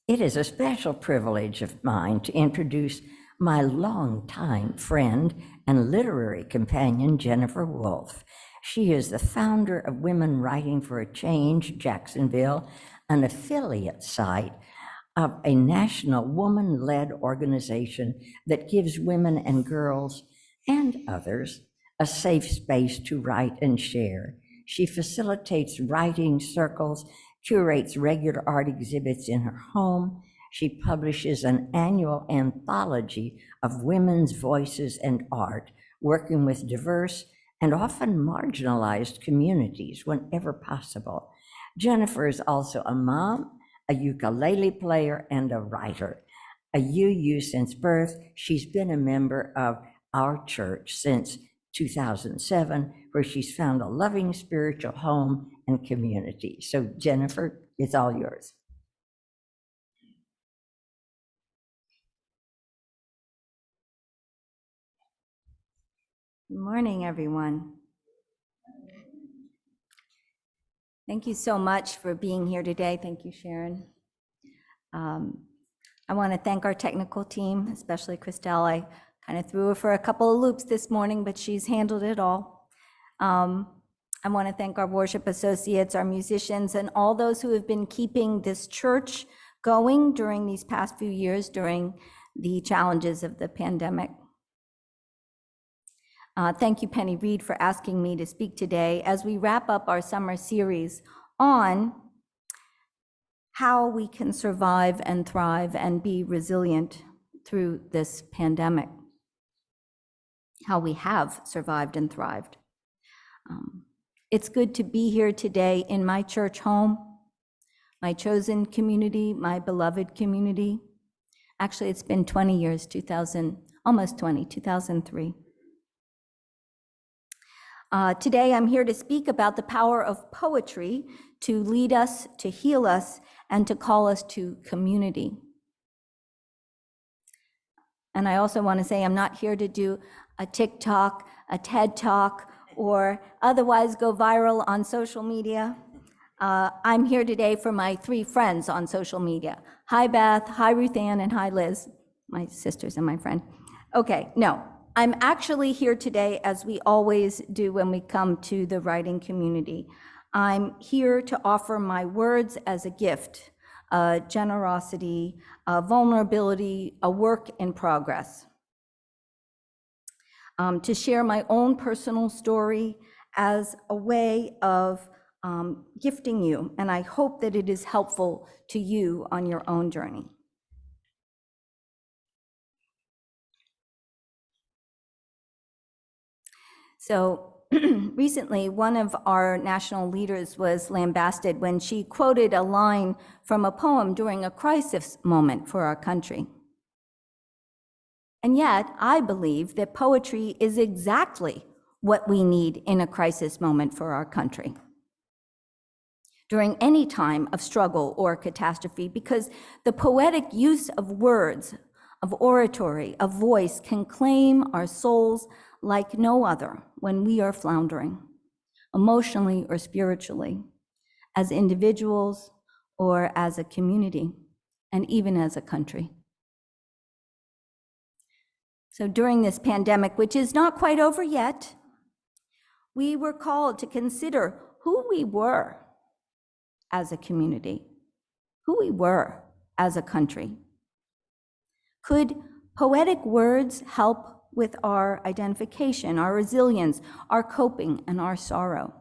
It is a special privilege of mine to introduce my longtime friend and literary companion, Jennifer Wolfe. She is the founder of Women Writing for a Change, Jacksonville, an affiliate site of a national woman-led organization that gives women and girls and others a safe space to write and share. She facilitates writing circles, curates regular art exhibits in her home. She publishes an annual anthology of women's voices and art, working with diverse and often marginalized communities whenever possible. Jennifer is also a mom, a ukulele player, and a writer. A UU since birth, she's been a member of our church since 2007, where she's found a loving spiritual home and community. So Jennifer, it's all yours. Good morning, everyone. Thank you so much for being here today. Thank you, Sharon. I want to thank our technical team, especially Christelle. I kind of threw her for a couple of loops this morning, but she's handled it all. I want to thank our worship associates, our musicians, and all those who have been keeping this church going during these past few years during the challenges of the pandemic. Thank you, Penny Reed, for asking me to speak today as we wrap up our summer series on how we can survive and thrive and be resilient through this pandemic, how we have survived and thrived. It's good to be here today in my church home, my chosen community, my beloved community. Actually, it's been 20 years, almost 2003. Today, I'm here to speak about the power of poetry to lead us, to heal us, and to call us to community. And I also want to say I'm not here to do a TikTok, a TED Talk, or otherwise go viral on social media. I'm here today for my 3 friends on social media. Hi, Beth, hi, Ruth Ann, and hi, Liz, my sisters and my friend. Okay, no. I'm actually here today, as we always do when we come to the writing community. I'm here to offer my words as a gift, generosity, vulnerability, a work in progress. To share my own personal story as a way of gifting you, and I hope that it is helpful to you on your own journey. So recently, one of our national leaders was lambasted when she quoted a line from a poem during a crisis moment for our country. And yet, I believe that poetry is exactly what we need in a crisis moment for our country, during any time of struggle or catastrophe, because the poetic use of words, of oratory, of voice can claim our souls like no other when we are floundering, emotionally or spiritually, as individuals or as a community, and even as a country. So during this pandemic, which is not quite over yet, we were called to consider who we were as a community, who we were as a country. Could poetic words help with our identification, our resilience, our coping, and our sorrow?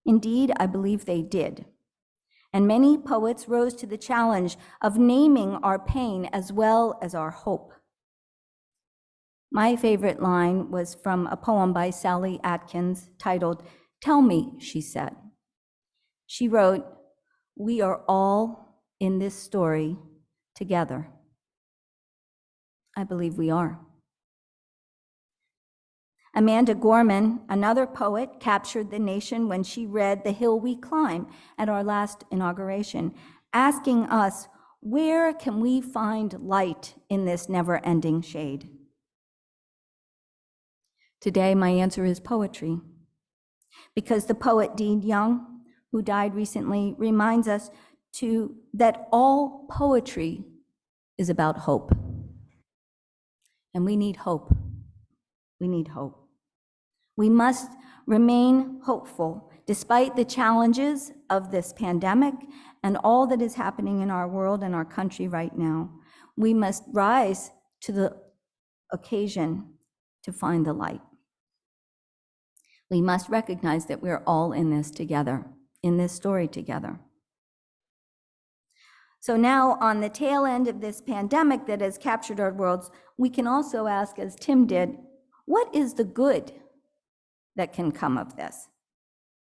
Indeed, I believe they did. And many poets rose to the challenge of naming our pain as well as our hope. My favorite line was from a poem by Sally Atkins titled, "Tell Me," she said. She wrote, "We are all in this story together." I believe we are. Amanda Gorman, another poet, captured the nation when she read "The Hill We Climb" at our last inauguration, asking us, where can we find light in this never-ending shade? Today, my answer is poetry, because the poet Dean Young, who died recently, reminds us that all poetry is about hope. And we need hope. We need hope. We must remain hopeful despite the challenges of this pandemic and all that is happening in our world and our country right now. We must rise to the occasion to find the light. We must recognize that we're all in this together, in this story together. So now, on the tail end of this pandemic that has captured our worlds, we can also ask, as Tim did, what is the good that can come of this?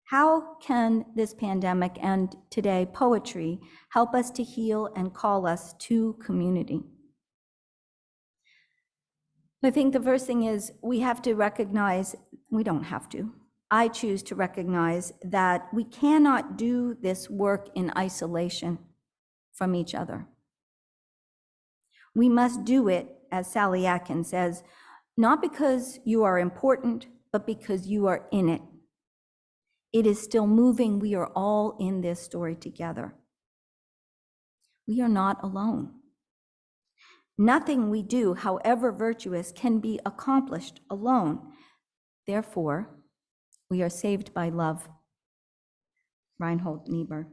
How can this pandemic and today poetry help us to heal and call us to community? I think the first thing is we have to recognize, we don't have to, I choose to recognize that we cannot do this work in isolation from each other. We must do it, as Sally Atkins says, not because you are important, but because you are in it. It is still moving. We are all in this story together. We are not alone. Nothing we do, however virtuous, can be accomplished alone. Therefore, we are saved by love. Reinhold Niebuhr.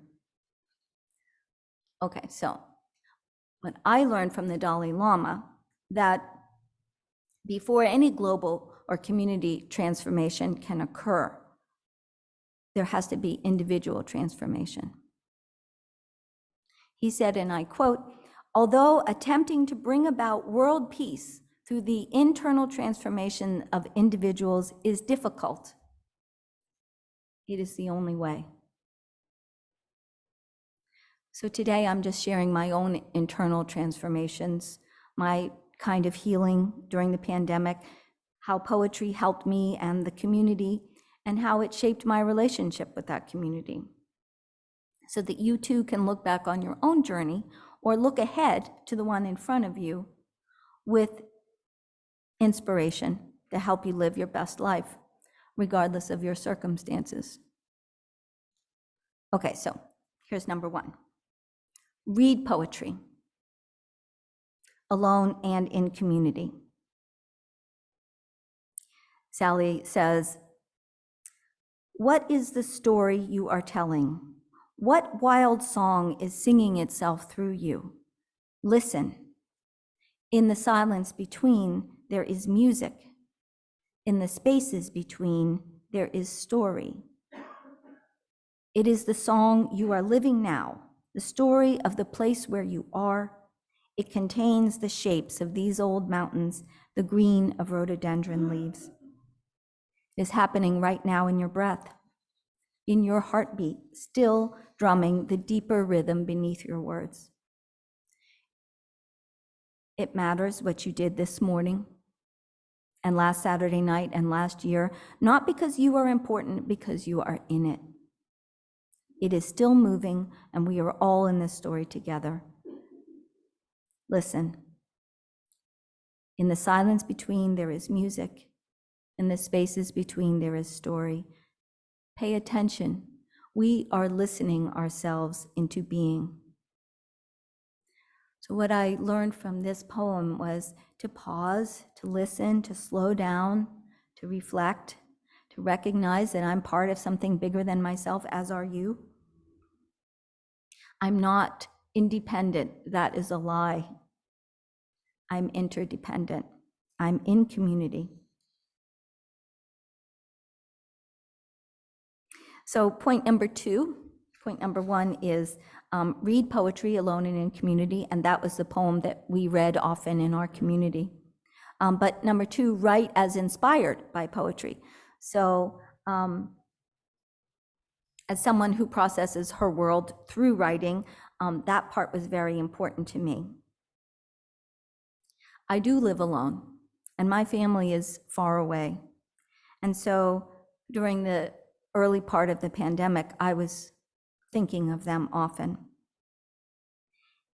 Okay, so what I learned from the Dalai Lama, that before any global or community transformation can occur, there has to be individual transformation. He said, and I quote, "Although attempting to bring about world peace through the internal transformation of individuals is difficult, it is the only way." So today I'm just sharing my own internal transformations, my kind of healing during the pandemic, how poetry helped me and the community, and how it shaped my relationship with that community. So that you too can look back on your own journey or look ahead to the one in front of you with inspiration to help you live your best life, regardless of your circumstances. Okay, so here's number one. Read poetry, alone and in community. Sally says, "What is the story you are telling? What wild song is singing itself through you? Listen. In the silence between, there is music. In the spaces between, there is story. It is the song you are living now, the story of the place where you are. It contains the shapes of these old mountains, the green of rhododendron leaves. It is happening right now in your breath, in your heartbeat, still drumming the deeper rhythm beneath your words. It matters what you did this morning and last Saturday night and last year, not because you are important, because you are in it. It is still moving, and we are all in this story together. Listen. In the silence between, there is music. In the spaces between, there is story. Pay attention. We are listening ourselves into being." So what I learned from this poem was to pause, to listen, to slow down, to reflect, to recognize that I'm part of something bigger than myself, as are you. I'm not independent. That is a lie. I'm interdependent. I'm in community. So point number one is read poetry alone and in community, and that was the poem that we read often in our community. But number two, write as inspired by poetry. So as someone who processes her world through writing, that part was very important to me. I do live alone, and my family is far away. And so during the early part of the pandemic, I was thinking of them often.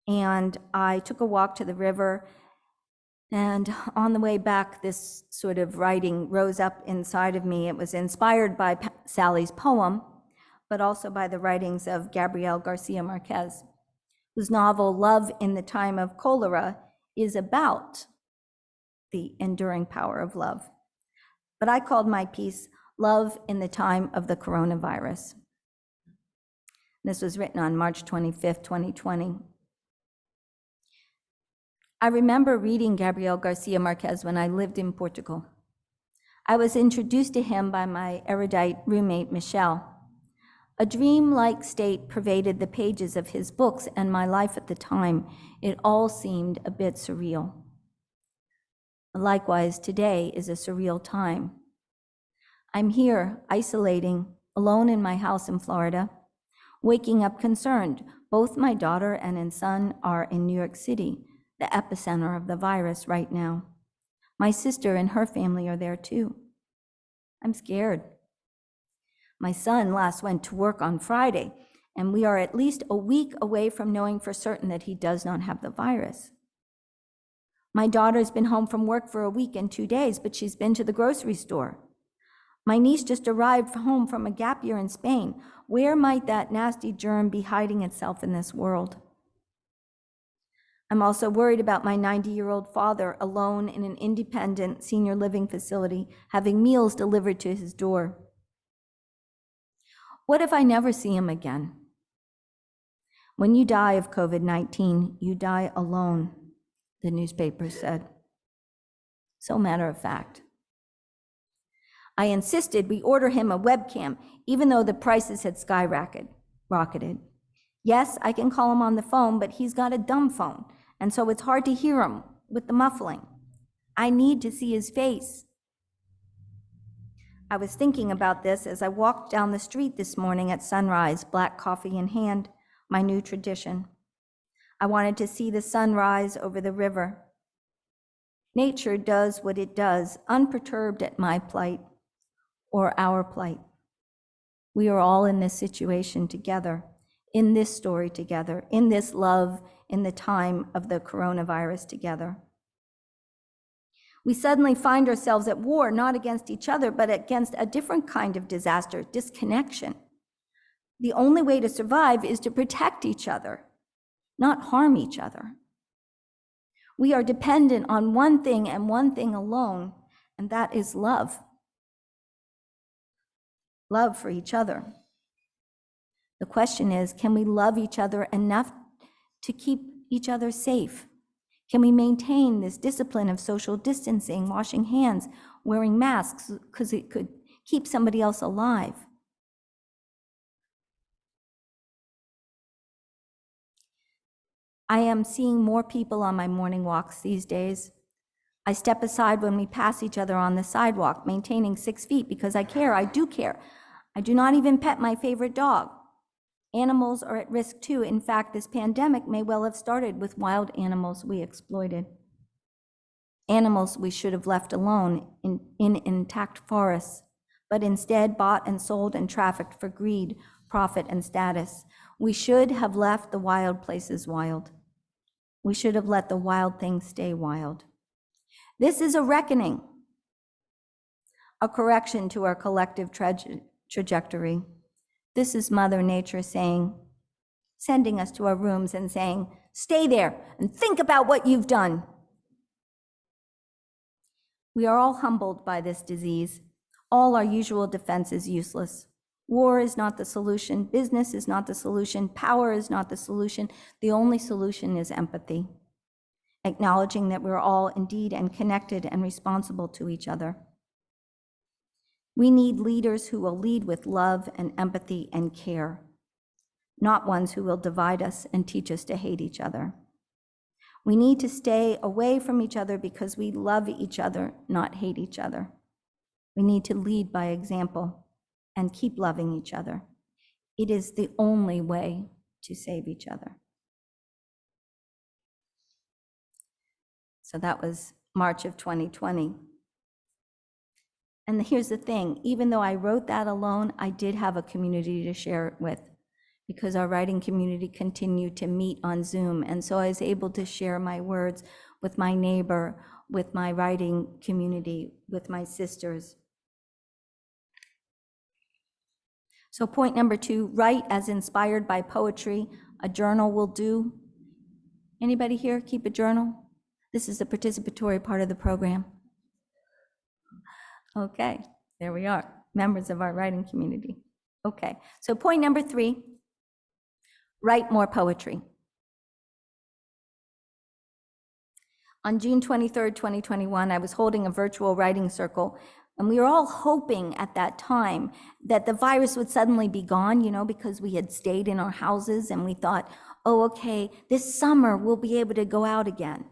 And I took a walk to the river, and on the way back, this sort of writing rose up inside of me. It was inspired by Sally's poem, but also by the writings of Gabriel Garcia Marquez. whose novel Love in the Time of Cholera is about the enduring power of love. But I called my piece Love in the Time of the Coronavirus. This was written on March 25th, 2020. I remember reading Gabriel Garcia Marquez when I lived in Portugal. I was introduced to him by my erudite roommate, Michelle. A dream-like state pervaded the pages of his books and my life at the time. It all seemed a bit surreal. Likewise, today is a surreal time. I'm here, isolating, alone in my house in Florida, waking up concerned. Both my daughter and son are in New York City, the epicenter of the virus right now. My sister and her family are there too. I'm scared. My son last went to work on Friday, and we are at least a week away from knowing for certain that he does not have the virus. My daughter's been home from work for a week and 2 days, but she's been to the grocery store. My niece just arrived home from a gap year in Spain. Where might that nasty germ be hiding itself in this world? I'm also worried about my 90-year-old father alone in an independent senior living facility, having meals delivered to his door. What if I never see him again? When you die of COVID-19, you die alone, the newspaper said. So matter of fact. I insisted we order him a webcam, even though the prices had skyrocketed. Yes, I can call him on the phone, but he's got a dumb phone, and so it's hard to hear him with the muffling. I need to see his face. I was thinking about this as I walked down the street this morning at sunrise, black coffee in hand, my new tradition. I wanted to see the sun rise over the river. Nature does what it does, unperturbed at my plight or our plight. We are all in this situation together, in this story together, in this love, in the time of the coronavirus together. We suddenly find ourselves at war, not against each other, but against a different kind of disaster, disconnection. The only way to survive is to protect each other, not harm each other. We are dependent on one thing and one thing alone, and that is love. Love for each other. The question is, can we love each other enough to keep each other safe? Can we maintain this discipline of social distancing, washing hands, wearing masks, because it could keep somebody else alive? I am seeing more people on my morning walks these days. I step aside when we pass each other on the sidewalk, maintaining 6 feet because I care, I do care. I do not even pet my favorite dog. Animals are at risk too. In fact, this pandemic may well have started with wild animals we exploited. Animals we should have left alone in intact forests, but instead bought and sold and trafficked for greed, profit, and status. We should have left the wild places wild. We should have let the wild things stay wild. This is a reckoning, a correction to our collective trajectory. This is Mother Nature sending us to our rooms and saying, stay there and think about what you've done. We are all humbled by this disease. All our usual defense is useless. War is not the solution. Business is not the solution. Power is not the solution. The only solution is empathy, acknowledging that we're all indeed and connected and responsible to each other. We need leaders who will lead with love and empathy and care, not ones who will divide us and teach us to hate each other. We need to stay away from each other because we love each other, not hate each other. We need to lead by example and keep loving each other. It is the only way to save each other. So that was March of 2020. And here's the thing, even though I wrote that alone, I did have a community to share it with, because our writing community continued to meet on Zoom. And so I was able to share my words with my neighbor, with my writing community, with my sisters. So point number 2, write as inspired by poetry. A journal will do. Anybody here keep a journal? This is the participatory part of the program. Okay, there we are, members of our writing community. Okay, so point number 3, write more poetry. On June 23rd, 2021, I was holding a virtual writing circle, and we were all hoping at that time that the virus would suddenly be gone, because we had stayed in our houses, and we thought, oh, okay, this summer we'll be able to go out again.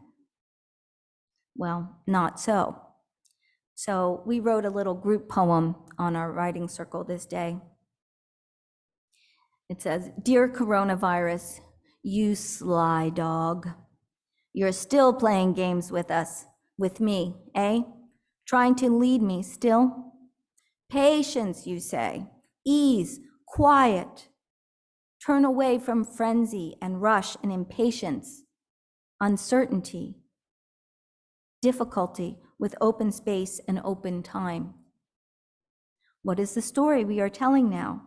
Well, not so. So we wrote a little group poem on our writing circle this day. It says, "Dear coronavirus, you sly dog. You're still playing games with us, with me, eh? Trying to lead me still? Patience, you say. Ease, quiet. Turn away from frenzy and rush and impatience, uncertainty, difficulty with open space and open time. What is the story we are telling now?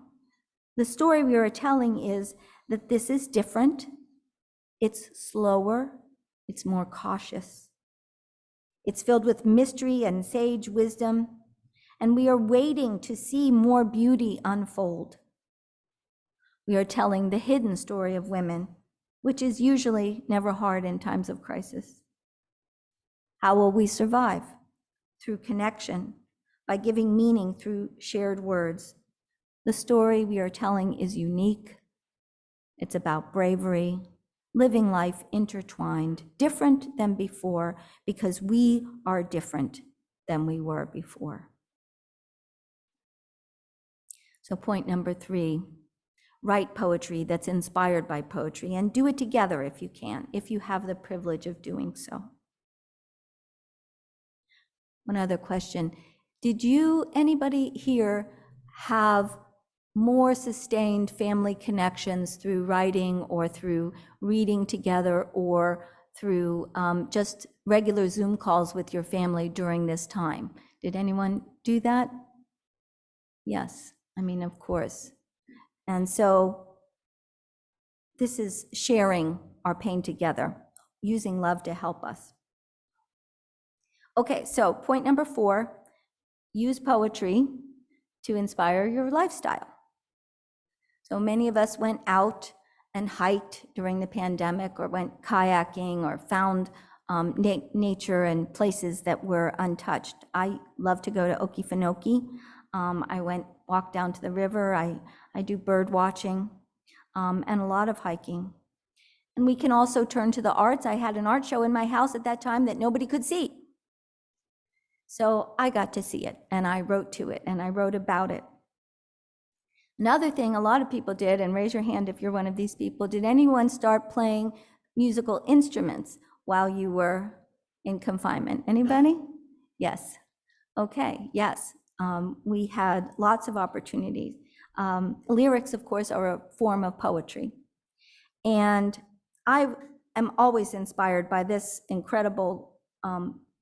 The story we are telling is that this is different. It's slower. It's more cautious. It's filled with mystery and sage wisdom, and we are waiting to see more beauty unfold. We are telling the hidden story of women, which is usually never hard in times of crisis. How will we survive? Through connection, by giving meaning through shared words. The story we are telling is unique. It's about bravery, living life intertwined, different than before, because we are different than we were before. So point number 3, write poetry that's inspired by poetry, and do it together if you can, if you have the privilege of doing so. One other question. Did anybody here have more sustained family connections through writing or through reading together or through just regular Zoom calls with your family during this time? Did anyone do that? Yes, of course. And so this is sharing our pain together, using love to help us. Okay, so point number 4, use poetry to inspire your lifestyle. So many of us went out and hiked during the pandemic, or went kayaking, or found nature and places that were untouched. I love to go to Okefenokee. I walked down to the river. I do bird watching and a lot of hiking. And we can also turn to the arts. I had an art show in my house at that time that nobody could see. So I got to see it, and I wrote to it, and I wrote about it. Another thing a lot of people did, and raise your hand if you're one of these people, did anyone start playing musical instruments while you were in confinement? Anybody? Yes. Okay, yes. We had lots of opportunities. Lyrics, of course, are a form of poetry. And I am always inspired by this incredible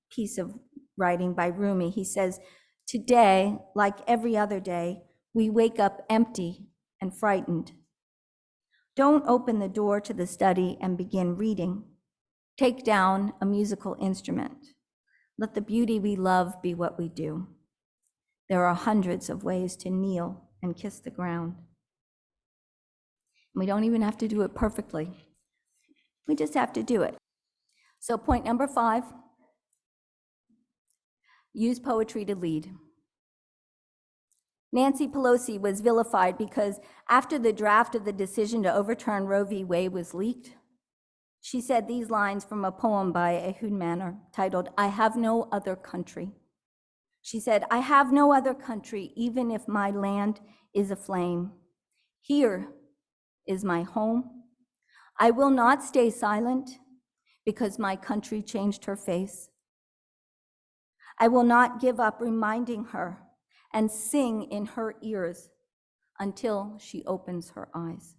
piece of writing by Rumi. He says, "Today, like every other day, we wake up empty and frightened. Don't open the door to the study and begin reading. Take down a musical instrument. Let the beauty we love be what we do. There are hundreds of ways to kneel and kiss the ground." We don't even have to do it perfectly. We just have to do it. So point number 5, use poetry to lead. Nancy Pelosi was vilified because after the draft of the decision to overturn Roe v. Wade was leaked, she said these lines from a poem by Ehud Manor titled, "I Have No Other Country." She said, "I have no other country, even if my land is aflame. Here is my home. I will not stay silent because my country changed her face. I will not give up reminding her and sing in her ears until she opens her eyes."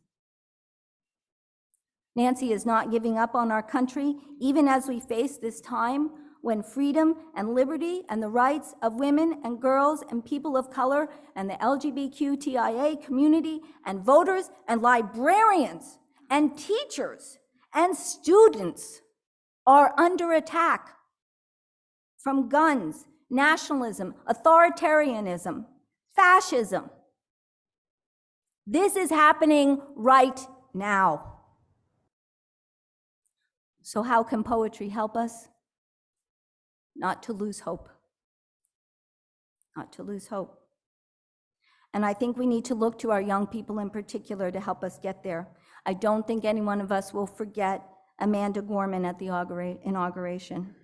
Nancy is not giving up on our country, even as we face this time when freedom and liberty and the rights of women and girls and people of color and the LGBTQIA community and voters and librarians and teachers and students are under attack from guns, nationalism, authoritarianism, fascism. This is happening right now. So how can poetry help us? Not to lose hope. Not to lose hope. And I think we need to look to our young people in particular to help us get there. I don't think any one of us will forget Amanda Gorman at the inauguration.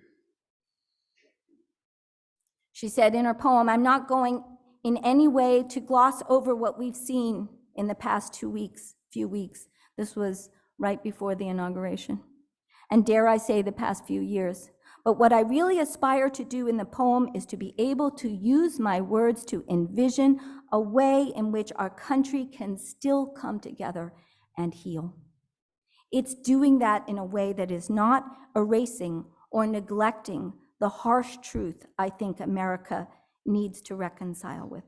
She said in her poem, "I'm not going in any way to gloss over what we've seen in the past few weeks. This was right before the inauguration. And dare I say, the past few years. But what I really aspire to do in the poem is to be able to use my words to envision a way in which our country can still come together and heal. It's doing that in a way that is not erasing or neglecting the harsh truth I think America needs to reconcile with."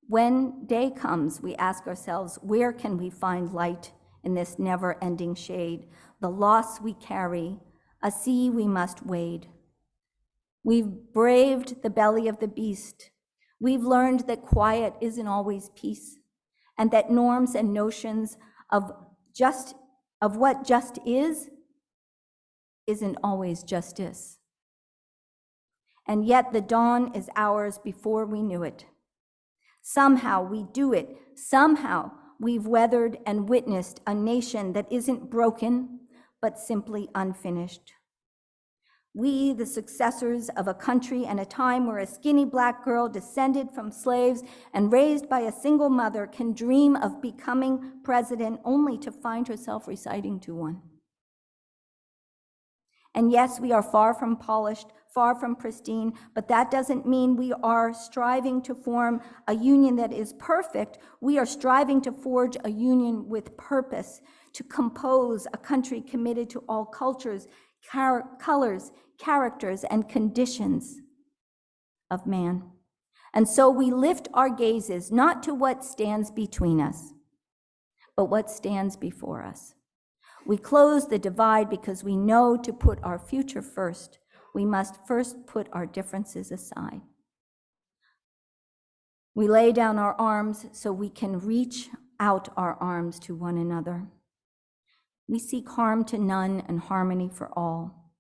When day comes, we ask ourselves, where can we find light in this never-ending shade? The loss we carry, a sea we must wade. We've braved the belly of the beast. We've learned that quiet isn't always peace, and that norms and notions of what just is isn't always justice. And yet the dawn is ours before we knew it. Somehow we do it. Somehow we've weathered and witnessed a nation that isn't broken, but simply unfinished. We, the successors of a country and a time where a skinny Black girl descended from slaves and raised by a single mother can dream of becoming president only to find herself reciting to one. And yes, we are far from polished, far from pristine, but that doesn't mean we are striving to form a union that is perfect. We are striving to forge a union with purpose, to compose a country committed to all cultures, colors, characters, and conditions of man. And so we lift our gazes not to what stands between us, but what stands before us. We close the divide because we know to put our future first, we must first put our differences aside. We lay down our arms so we can reach out our arms to one another. We seek harm to none and harmony for all.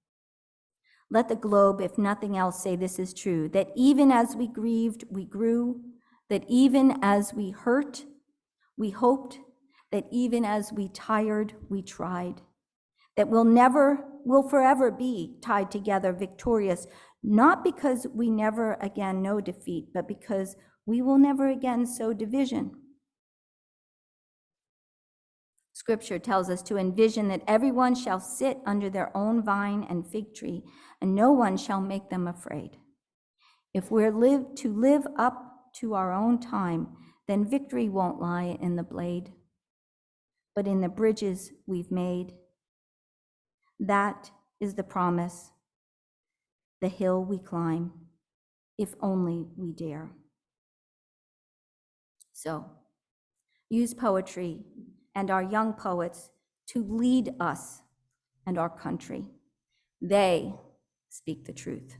Let the globe, if nothing else, say this is true, that even as we grieved, we grew, that even as we hurt, we hoped, that even as we tired, we tried, that we'll forever be tied together, victorious, not because we never again know defeat, but because we will never again sow division. Scripture tells us to envision that everyone shall sit under their own vine and fig tree, and no one shall make them afraid. If we're to live up to our own time, then victory won't lie in the blade, but in the bridges we've made. That is the promise, the hill we climb, if only we dare. So, use poetry and our young poets to lead us and our country. They speak the truth.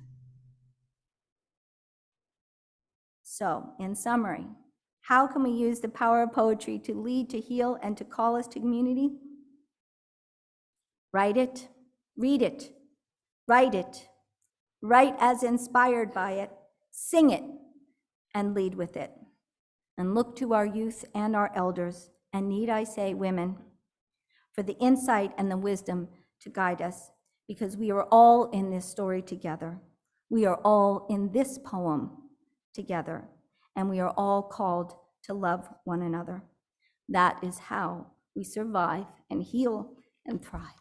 So, in summary, how can we use the power of poetry to lead, to heal, and to call us to community? Write it, read it, write it, write as inspired by it, sing it, and lead with it. And look to our youth and our elders, and need I say women, for the insight and the wisdom to guide us, because we are all in this story together. We are all in this poem together, and we are all called to love one another. That is how we survive and heal and thrive.